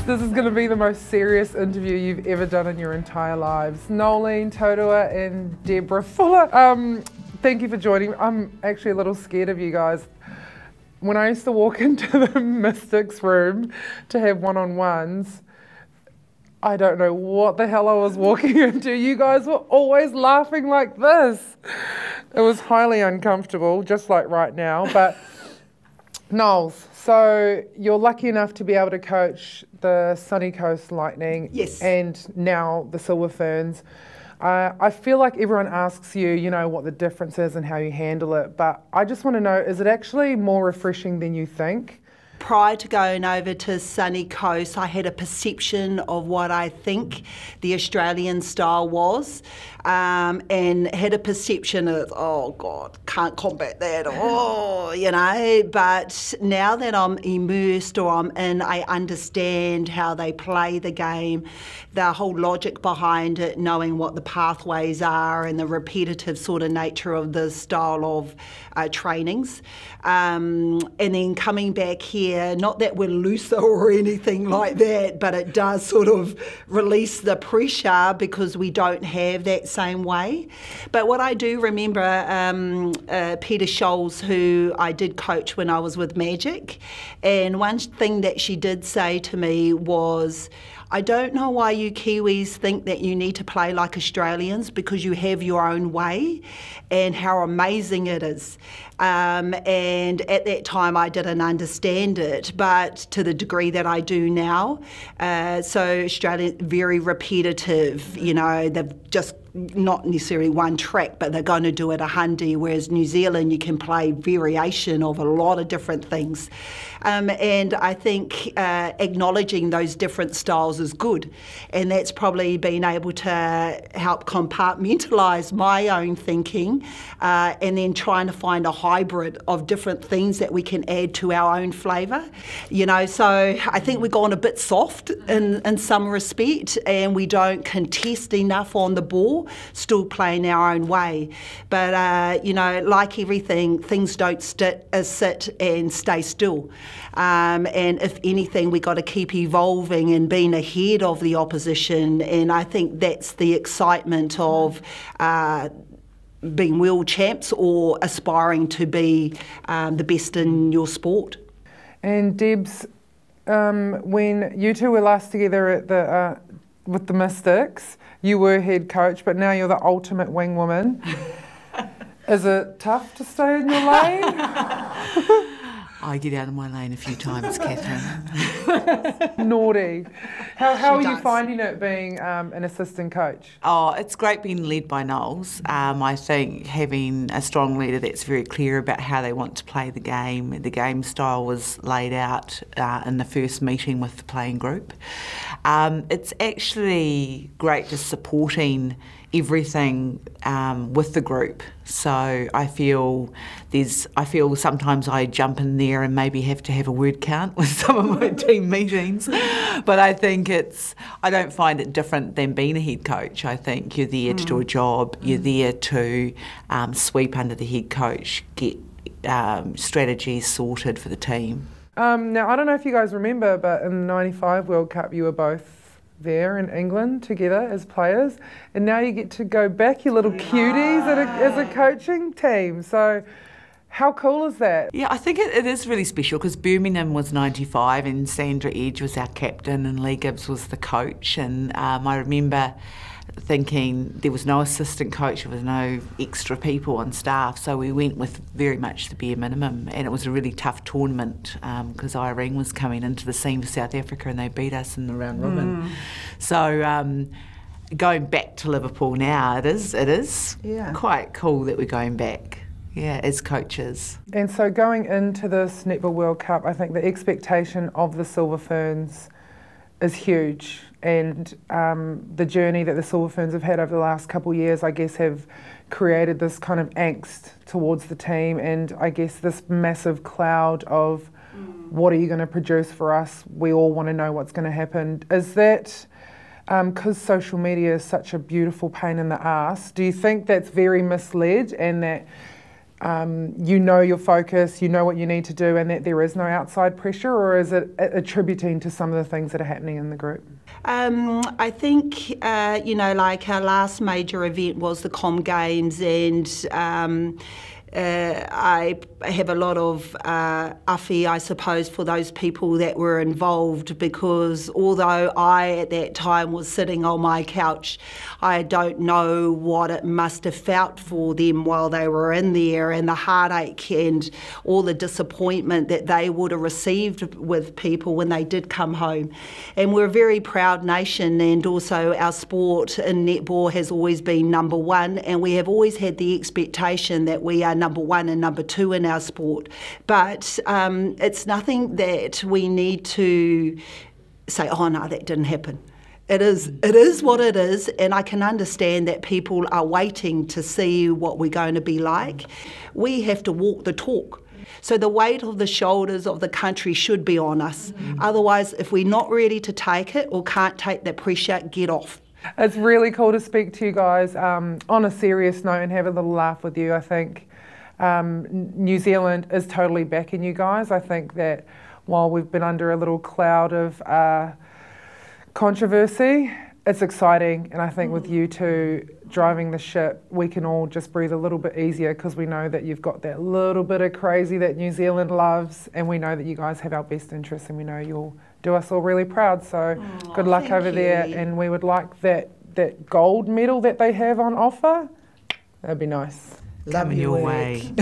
This is going to be the most serious interview you've ever done in your entire lives. Noeline, Taurua and Deborah Fuller, thank you for joining me. I'm actually a little scared of you guys. When I used to walk into the Mystics room to have one-on-ones, I don't know what the hell I was walking into. You guys were always laughing like this. It was highly uncomfortable, just like right now. But Noels, so you're lucky enough to be able to coach the Sunny Coast Lightning, yes, and now the Silver Ferns. I feel like everyone asks you, you know, what the difference is and how you handle it, but I just want to know, is it actually more refreshing than you think? Prior to going over to Sunny Coast, I had a perception of what I think the Australian style was, and had a perception of, oh God, can't combat that, oh, you know. But now that I'm immersed or I'm in, I understand how they play the game, the whole logic behind it, knowing what the pathways are and the repetitive sort of nature of the style of trainings. And then coming back here, not that we're looser or anything like that, but it does sort of release the pressure because we don't have that same way. But what I do remember, Peter Scholes, who I did coach when I was with Magic, and one thing that she did say to me was, I don't know why you Kiwis think that you need to play like Australians because you have your own way, and how amazing it is. And at that time I didn't understand it, but to the degree that I do now. So Australia, very repetitive, you know, they've just not necessarily one track, but they're going to do it 100, whereas New Zealand you can play variation of a lot of different things. And I think acknowledging those different styles is good, and that's probably been able to help compartmentalise my own thinking, and then trying to find a hybrid of different things that we can add to our own flavour. You know, so I think we've gone a bit soft in some respect, and we don't contest enough on the ball, still playing our own way. But, you know, like everything, things don't sit and stay still. And if anything, we've got to keep evolving and being ahead of the opposition. And I think that's the excitement of being world champs or aspiring to be the best in your sport. And Debs, when you two were last together at the with the Mystics, you were head coach, but now you're the ultimate wing woman. Is it tough to stay in your lane? I get out of my lane a few times, Catherine. Naughty. How are you finding it being an assistant coach? Oh, it's great being led by Noels. I think having a strong leader that's very clear about how they want to play the game style was laid out in the first meeting with the playing group. It's actually great just supporting everything with the group. So I feel sometimes I jump in there and maybe have to have a word count with some of my team meetings, but I think I don't find it different than being a head coach. I think you're there to do a job, you're there to sweep under the head coach, get strategies sorted for the team. Now, I don't know if you guys remember, but in the '95 World Cup you were both there in England together as players, and now you get to go back, you little cuties, as a coaching team. So how cool is that? Yeah, I think it is really special because Birmingham was '95 and Sandra Edge was our captain and Lee Gibbs was the coach, and I remember thinking there was no assistant coach, there was no extra people on staff, so we went with very much the bare minimum, and it was a really tough tournament because Irene was coming into the scene for South Africa and they beat us in the round robin. So going back to Liverpool now, it is quite cool that we're going back, as coaches. And so going into this Netball World Cup, I think the expectation of the Silver Ferns is huge, and the journey that the Silver Ferns have had over the last couple of years, I guess, have created this kind of angst towards the team, and I guess this massive cloud of what are you going to produce for us? We all want to know what's going to happen. Is that because social media is such a beautiful pain in the arse, do you think that's very misled, and that you know your focus, you know what you need to do, and that there is no outside pressure, or is it attributing to some of the things that are happening in the group? I think, like our last major event was the Com Games, and I have a lot of awhi, I suppose, for those people that were involved, because although I at that time was sitting on my couch, I don't know what it must have felt for them while they were in there, and the heartache and all the disappointment that they would have received with people when they did come home. And we're a very proud nation, and also our sport in netball has always been number one, and we have always had the expectation that we are number one and number two in our sport. But it's nothing that we need to say, oh no, that didn't happen. It is what it is, and I can understand that people are waiting to see what we're going to be like. We have to walk the talk. So the weight of the shoulders of the country should be on us. Otherwise, if we're not ready to take it or can't take the pressure, get off. It's really cool to speak to you guys on a serious note and have a little laugh with you. I think New Zealand is totally backing you guys. I think that while we've been under a little cloud of controversy, it's exciting, and I think with you two driving the ship, we can all just breathe a little bit easier, because we know that you've got that little bit of crazy that New Zealand loves, and we know that you guys have our best interests, and we know you'll do us all really proud. So good luck over there, and we would like that gold medal that they have on offer. That'd be nice. Coming your way.